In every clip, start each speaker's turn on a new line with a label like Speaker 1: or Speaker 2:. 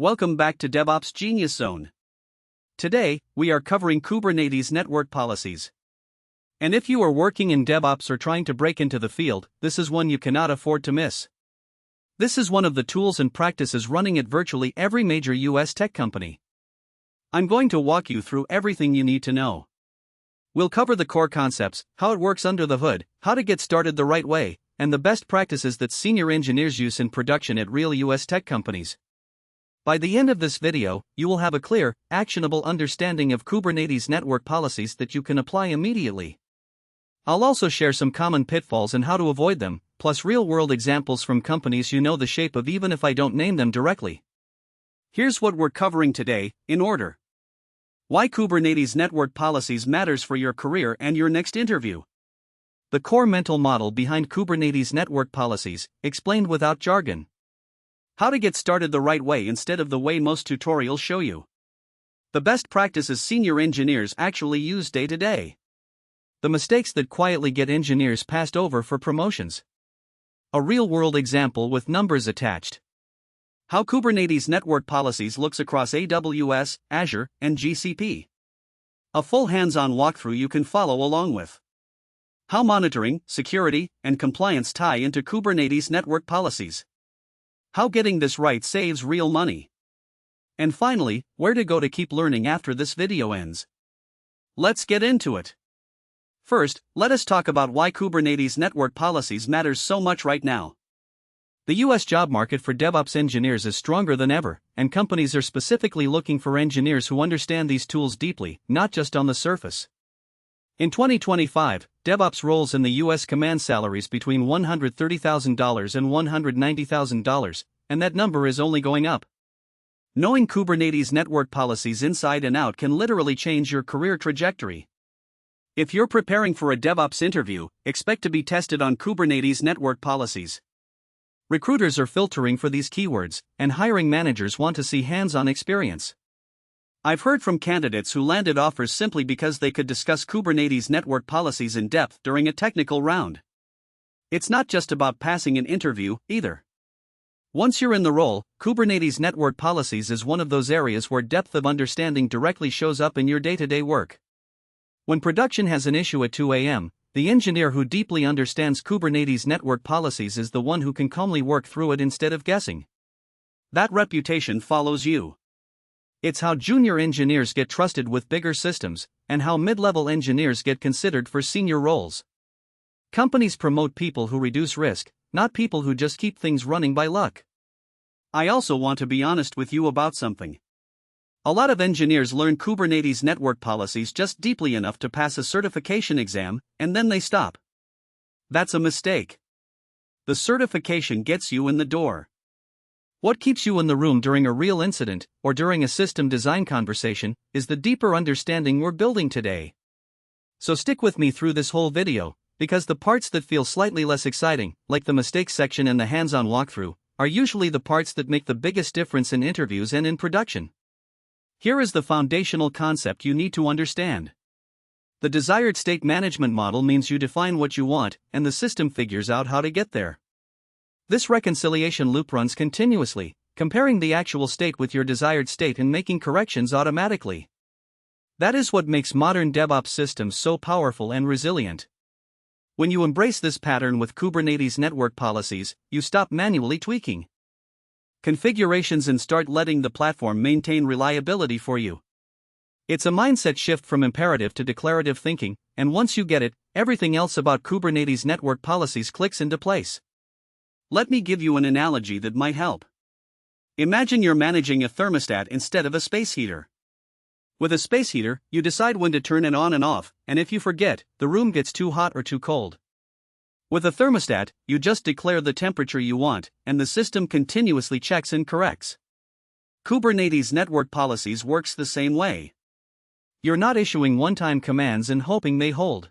Speaker 1: Welcome back to DevOps Genius Zone. Today, we are covering Kubernetes network policies. And if you are working in DevOps or trying to break into the field, this is one you cannot afford to miss. This is one of the tools and practices running at virtually every major US tech company. I'm going to walk you through everything you need to know. We'll cover the core concepts, how it works under the hood, how to get started the right way, and the best practices that senior engineers use in production at real US tech companies. By the end of this video, you will have a clear, actionable understanding of Kubernetes network policies that you can apply immediately. I'll also share some common pitfalls and how to avoid them, plus real-world examples from companies you know the shape of even if I don't name them directly. Here's what we're covering today, in order. Why Kubernetes network policies matters for your career and your next interview. The core mental model behind Kubernetes network policies, explained without jargon. How to get started the right way instead of the way most tutorials show you. The best practices senior engineers actually use day to day. The mistakes that quietly get engineers passed over for promotions. A real-world example with numbers attached. How Kubernetes network policies looks across AWS, Azure, and GCP. A full hands-on walkthrough you can follow along with. How monitoring, security, and compliance tie into Kubernetes network policies. How getting this right saves real money. And finally, where to go to keep learning after this video ends. Let's get into it. First, let us talk about why Kubernetes network policies matters so much right now. The US job market for DevOps engineers is stronger than ever, and companies are specifically looking for engineers who understand these tools deeply, not just on the surface. In 2025, DevOps roles in the US command salaries between $130,000 and $190,000, and that number is only going up. Knowing Kubernetes network policies inside and out can literally change your career trajectory. If you're preparing for a DevOps interview, expect to be tested on Kubernetes network policies. Recruiters are filtering for these keywords, and hiring managers want to see hands-on experience. I've heard from candidates who landed offers simply because they could discuss Kubernetes network policies in depth during a technical round. It's not just about passing an interview, either. Once you're in the role, Kubernetes network policies is one of those areas where depth of understanding directly shows up in your day-to-day work. When production has an issue at 2 a.m., the engineer who deeply understands Kubernetes network policies is the one who can calmly work through it instead of guessing. That reputation follows you. It's how junior engineers get trusted with bigger systems, and how mid-level engineers get considered for senior roles. Companies promote people who reduce risk, not people who just keep things running by luck. I also want to be honest with you about something. A lot of engineers learn Kubernetes network policies just deeply enough to pass a certification exam, and then they stop. That's a mistake. The certification gets you in the door. What keeps you in the room during a real incident, or during a system design conversation, is the deeper understanding we're building today. So stick with me through this whole video, because the parts that feel slightly less exciting, like the mistakes section and the hands-on walkthrough, are usually the parts that make the biggest difference in interviews and in production. Here is the foundational concept you need to understand. The desired state management model means you define what you want, and the system figures out how to get there. This reconciliation loop runs continuously, comparing the actual state with your desired state and making corrections automatically. That is what makes modern DevOps systems so powerful and resilient. When you embrace this pattern with Kubernetes network policies, you stop manually tweaking configurations and start letting the platform maintain reliability for you. It's a mindset shift from imperative to declarative thinking, and once you get it, everything else about Kubernetes network policies clicks into place. Let me give you an analogy that might help. Imagine you're managing a thermostat instead of a space heater. With a space heater, you decide when to turn it on and off, and if you forget, the room gets too hot or too cold. With a thermostat, you just declare the temperature you want, and the system continuously checks and corrects. Kubernetes network policies works the same way. You're not issuing one-time commands and hoping they hold.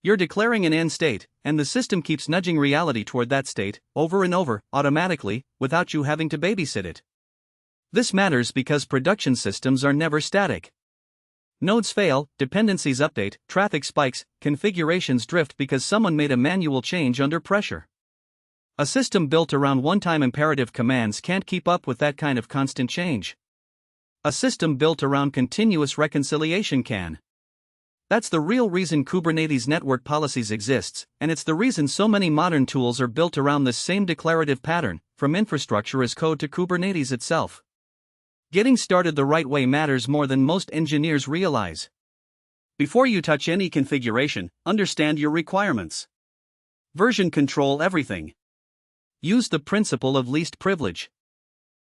Speaker 1: You're declaring an end state, and the system keeps nudging reality toward that state, over and over, automatically, without you having to babysit it. This matters because production systems are never static. Nodes fail, dependencies update, traffic spikes, configurations drift because someone made a manual change under pressure. A system built around one-time imperative commands can't keep up with that kind of constant change. A system built around continuous reconciliation can. That's the real reason Kubernetes network policies exists, and it's the reason so many modern tools are built around this same declarative pattern, from infrastructure as code to Kubernetes itself. Getting started the right way matters more than most engineers realize. Before you touch any configuration, understand your requirements. Version control everything. Use the principle of least privilege.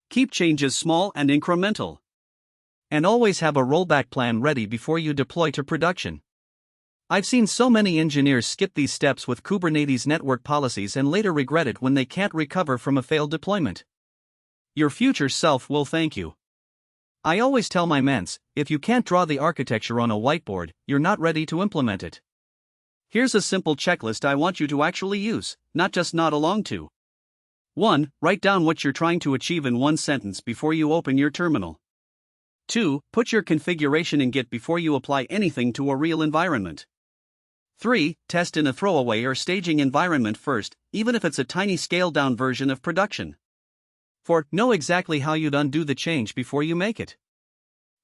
Speaker 1: Keep changes small and incremental. And always have a rollback plan ready before you deploy to production. I've seen so many engineers skip these steps with Kubernetes network policies and later regret it when they can't recover from a failed deployment. Your future self will thank you. I always tell my ments, if you can't draw the architecture on a whiteboard, you're not ready to implement it. Here's a simple checklist I want you to actually use, not just nod along to. 1. Write down what you're trying to achieve in one sentence before you open your terminal. 2. Put your configuration in Git before you apply anything to a real environment. 3. Test in a throwaway or staging environment first, even if it's a tiny scaled-down version of production. 4. Know exactly how you'd undo the change before you make it.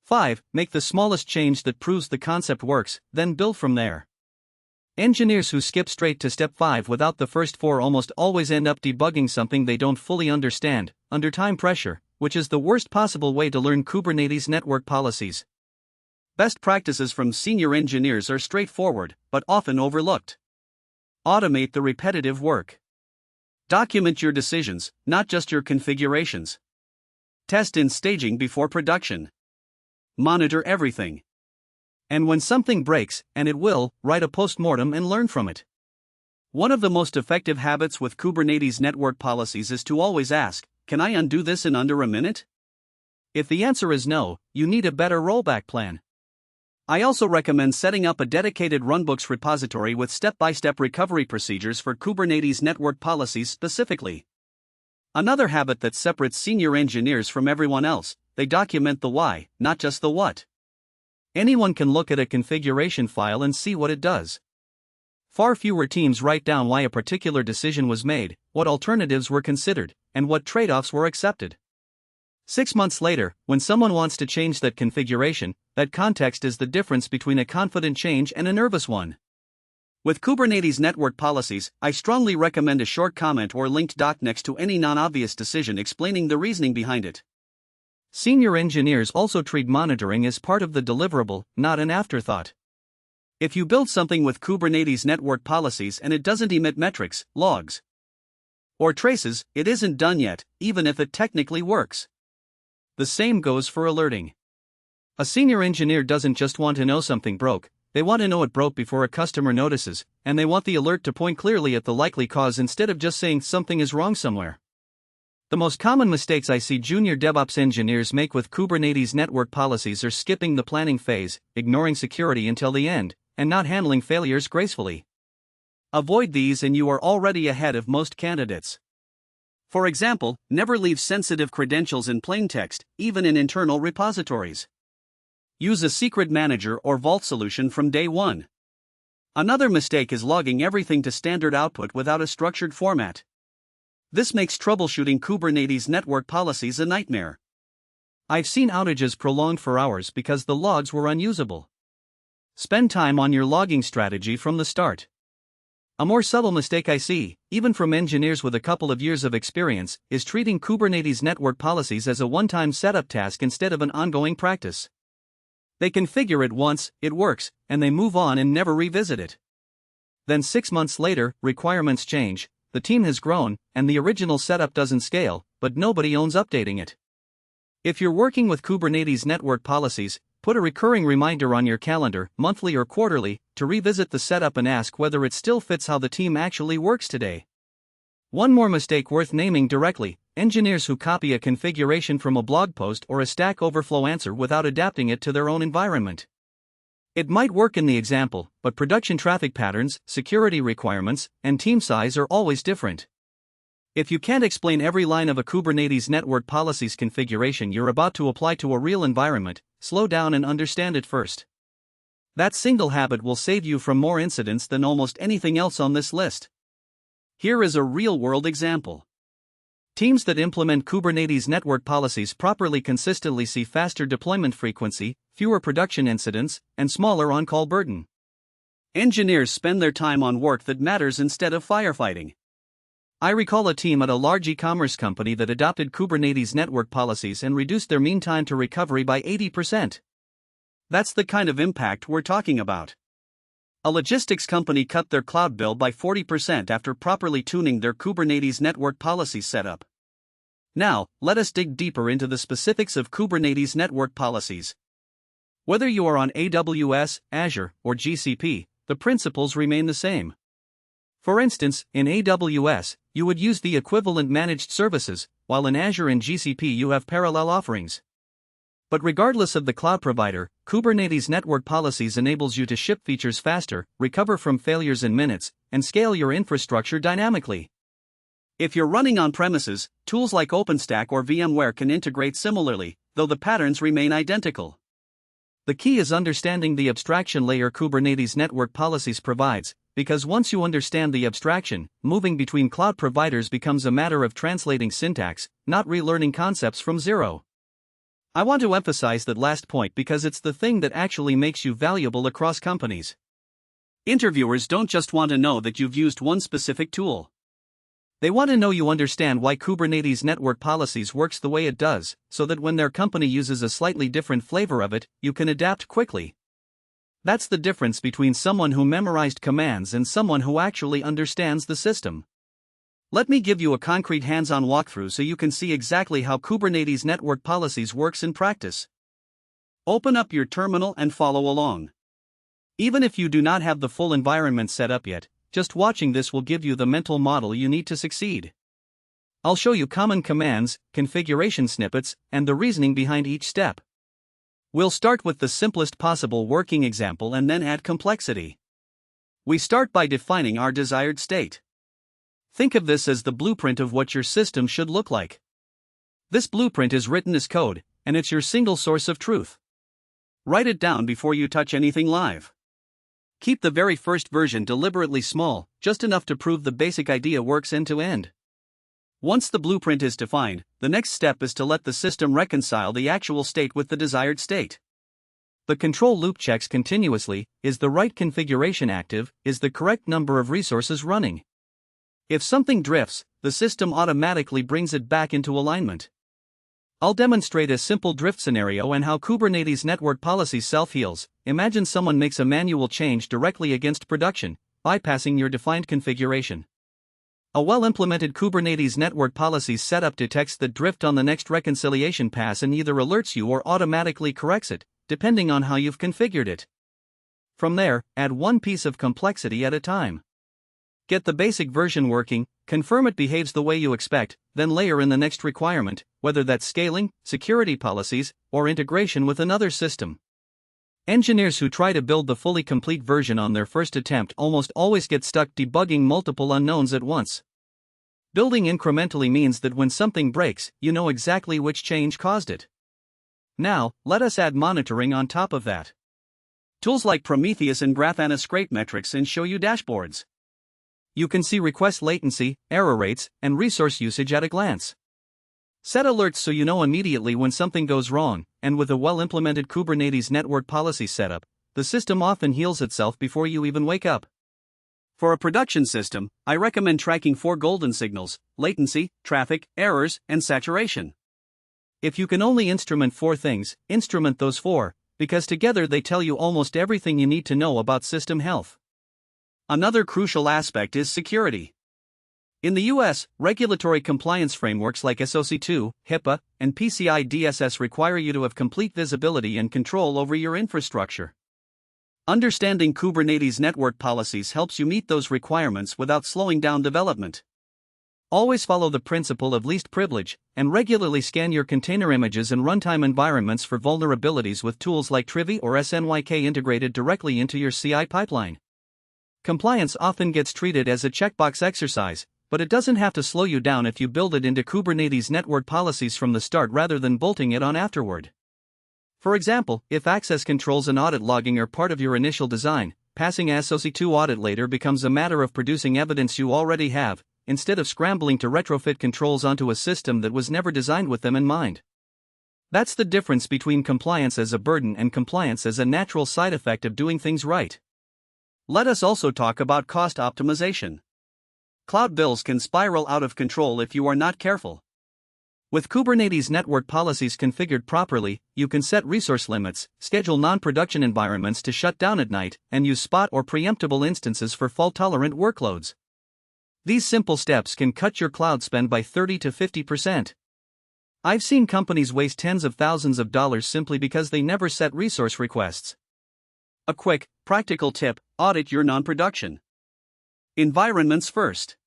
Speaker 1: 5. Make the smallest change that proves the concept works, then build from there. Engineers who skip straight to step 5 without the first 4 almost always end up debugging something they don't fully understand, under time pressure, which is the worst possible way to learn Kubernetes network policies. Best practices from senior engineers are straightforward, but often overlooked. Automate the repetitive work. Document your decisions, not just your configurations. Test in staging before production. Monitor everything. And when something breaks, and it will, write a postmortem and learn from it. One of the most effective habits with Kubernetes network policies is to always ask, can I undo this in under a minute? If the answer is no, you need a better rollback plan. I also recommend setting up a dedicated runbooks repository with step-by-step recovery procedures for Kubernetes network policies specifically. Another habit that separates senior engineers from everyone else, they document the why, not just the what. Anyone can look at a configuration file and see what it does. Far fewer teams write down why a particular decision was made, what alternatives were considered, and what trade-offs were accepted. 6 months later, when someone wants to change that configuration, that context is the difference between a confident change and a nervous one. With Kubernetes network policies, I strongly recommend a short comment or linked doc next to any non-obvious decision explaining the reasoning behind it. Senior engineers also treat monitoring as part of the deliverable, not an afterthought. If you build something with Kubernetes network policies and it doesn't emit metrics, logs, or traces, it isn't done yet, even if it technically works. The same goes for alerting. A senior engineer doesn't just want to know something broke, they want to know it broke before a customer notices, and they want the alert to point clearly at the likely cause instead of just saying something is wrong somewhere. The most common mistakes I see junior DevOps engineers make with Kubernetes network policies are skipping the planning phase, ignoring security until the end, and not handling failures gracefully. Avoid these and you are already ahead of most candidates. For example, never leave sensitive credentials in plain text, even in internal repositories. Use a secret manager or vault solution from day one. Another mistake is logging everything to standard output without a structured format. This makes troubleshooting Kubernetes network policies a nightmare. I've seen outages prolonged for hours because the logs were unusable. Spend time on your logging strategy from the start. A more subtle mistake I see, even from engineers with a couple of years of experience, is treating Kubernetes network policies as a one-time setup task instead of an ongoing practice. They configure it once, it works, and they move on and never revisit it. Then 6 months later, requirements change, the team has grown, and the original setup doesn't scale, but nobody owns updating it. If you're working with Kubernetes network policies, put a recurring reminder on your calendar, monthly or quarterly, to revisit the setup and ask whether it still fits how the team actually works today. One more mistake worth naming directly: engineers who copy a configuration from a blog post or a Stack Overflow answer without adapting it to their own environment. It might work in the example, but production traffic patterns, security requirements, and team size are always different. If you can't explain every line of a Kubernetes network policies configuration you're about to apply to a real environment, slow down and understand it first. That single habit will save you from more incidents than almost anything else on this list. Here is a real-world example. Teams that implement Kubernetes network policies properly consistently see faster deployment frequency, fewer production incidents, and smaller on-call burden. Engineers spend their time on work that matters instead of firefighting. I recall a team at a large e-commerce company that adopted Kubernetes network policies and reduced their mean time to recovery by 80%. That's the kind of impact we're talking about. A logistics company cut their cloud bill by 40% after properly tuning their Kubernetes network policy setup. Now, let us dig deeper into the specifics of Kubernetes network policies. Whether you are on AWS, Azure, or GCP, the principles remain the same. For instance, in AWS, you would use the equivalent managed services, while in Azure and GCP you have parallel offerings. But regardless of the cloud provider, Kubernetes network policies enables you to ship features faster, recover from failures in minutes, and scale your infrastructure dynamically. If you're running on premises, tools like OpenStack or VMware can integrate similarly, though the patterns remain identical. The key is understanding the abstraction layer Kubernetes network policies provides, because once you understand the abstraction, moving between cloud providers becomes a matter of translating syntax, not relearning concepts from zero. I want to emphasize that last point because it's the thing that actually makes you valuable across companies. Interviewers don't just want to know that you've used one specific tool. They want to know you understand why Kubernetes network policies works the way it does, so that when their company uses a slightly different flavor of it, you can adapt quickly. That's the difference between someone who memorized commands and someone who actually understands the system. Let me give you a concrete hands-on walkthrough so you can see exactly how Kubernetes network policies works in practice. Open up your terminal and follow along. Even if you do not have the full environment set up yet, just watching this will give you the mental model you need to succeed. I'll show you common commands, configuration snippets, and the reasoning behind each step. We'll start with the simplest possible working example and then add complexity. We start by defining our desired state. Think of this as the blueprint of what your system should look like. This blueprint is written as code, and it's your single source of truth. Write it down before you touch anything live. Keep the very first version deliberately small, just enough to prove the basic idea works end to end. Once the blueprint is defined, the next step is to let the system reconcile the actual state with the desired state. The control loop checks continuously: is the right configuration active, is the correct number of resources running. If something drifts, the system automatically brings it back into alignment. I'll demonstrate a simple drift scenario and how Kubernetes network policy self-heals. Imagine someone makes a manual change directly against production, bypassing your defined configuration. A well-implemented Kubernetes network policy setup detects the drift on the next reconciliation pass and either alerts you or automatically corrects it, depending on how you've configured it. From there, add one piece of complexity at a time. Get the basic version working, confirm it behaves the way you expect, then layer in the next requirement, whether that's scaling, security policies, or integration with another system. Engineers who try to build the fully complete version on their first attempt almost always get stuck debugging multiple unknowns at once. Building incrementally means that when something breaks, you know exactly which change caused it. Now, let us add monitoring on top of that. Tools like Prometheus and Grafana scrape metrics and show you dashboards. You can see request latency, error rates, and resource usage at a glance. Set alerts so you know immediately when something goes wrong, and with a well-implemented Kubernetes network policy setup, the system often heals itself before you even wake up. For a production system, I recommend tracking 4 golden signals: latency, traffic, errors, and saturation. If you can only instrument 4 things, instrument those 4, because together they tell you almost everything you need to know about system health. Another crucial aspect is security. In the US, regulatory compliance frameworks like SOC 2, HIPAA, and PCI DSS require you to have complete visibility and control over your infrastructure. Understanding Kubernetes network policies helps you meet those requirements without slowing down development. Always follow the principle of least privilege, and regularly scan your container images and runtime environments for vulnerabilities with tools like Trivy or SNYK integrated directly into your CI pipeline. Compliance often gets treated as a checkbox exercise, but it doesn't have to slow you down if you build it into Kubernetes network policies from the start rather than bolting it on afterward. For example, if access controls and audit logging are part of your initial design, passing a SOC 2 audit later becomes a matter of producing evidence you already have, instead of scrambling to retrofit controls onto a system that was never designed with them in mind. That's the difference between compliance as a burden and compliance as a natural side effect of doing things right. Let us also talk about cost optimization. Cloud bills can spiral out of control if you are not careful. With Kubernetes network policies configured properly, you can set resource limits, schedule non-production environments to shut down at night, and use spot or preemptible instances for fault-tolerant workloads. These simple steps can cut your cloud spend by 30 to 50%. I've seen companies waste tens of thousands of dollars simply because they never set resource requests. A quick, practical tip: audit your non-production environments first.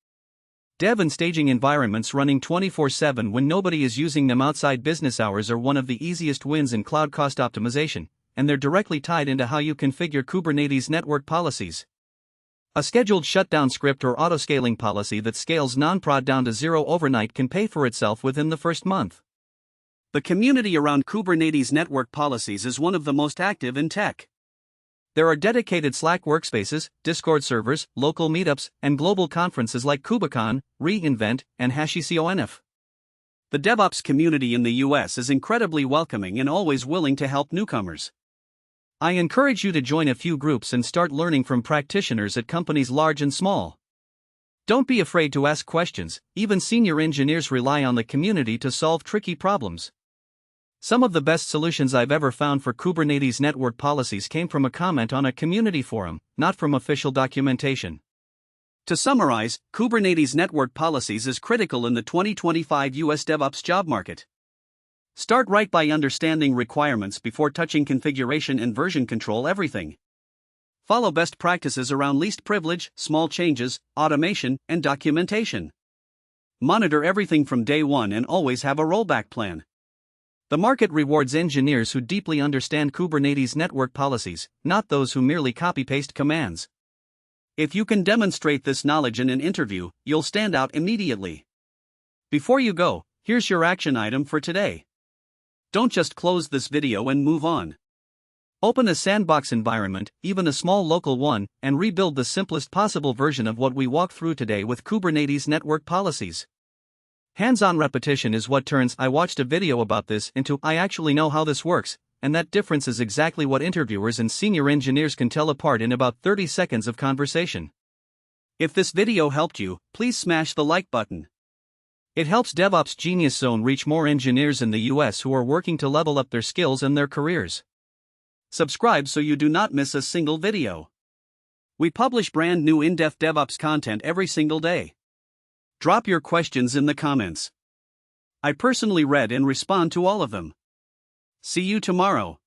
Speaker 1: Dev and staging environments running 24/7 when nobody is using them outside business hours are one of the easiest wins in cloud cost optimization, and they're directly tied into how you configure Kubernetes network policies. A scheduled shutdown script or autoscaling policy that scales non-prod down to zero overnight can pay for itself within the first month. The community around Kubernetes network policies is one of the most active in tech. There are dedicated Slack workspaces, Discord servers, local meetups, and global conferences like KubeCon, reInvent, and HashiConf. The DevOps community in the US is incredibly welcoming and always willing to help newcomers. I encourage you to join a few groups and start learning from practitioners at companies large and small. Don't be afraid to ask questions, even senior engineers rely on the community to solve tricky problems. Some of the best solutions I've ever found for Kubernetes network policies came from a comment on a community forum, not from official documentation. To summarize, Kubernetes network policies is critical in the 2025 US DevOps job market. Start right by understanding requirements before touching configuration and version control everything. Follow best practices around least privilege, small changes, automation, and documentation. Monitor everything from day one and always have a rollback plan. The market rewards engineers who deeply understand Kubernetes network policies, not those who merely copy-paste commands. If you can demonstrate this knowledge in an interview, you'll stand out immediately. Before you go, here's your action item for today. Don't just close this video and move on. Open a sandbox environment, even a small local one, and rebuild the simplest possible version of what we walked through today with Kubernetes network policies. Hands-on repetition is what turns "I watched a video about this" into "I actually know how this works," and that difference is exactly what interviewers and senior engineers can tell apart in about 30 seconds of conversation. If this video helped you, please smash the like button. It helps DevOps Genius Zone reach more engineers in the US who are working to level up their skills and their careers. Subscribe so you do not miss a single video. We publish brand new in-depth DevOps content every single day. Drop your questions in the comments. I personally read and respond to all of them. See you tomorrow.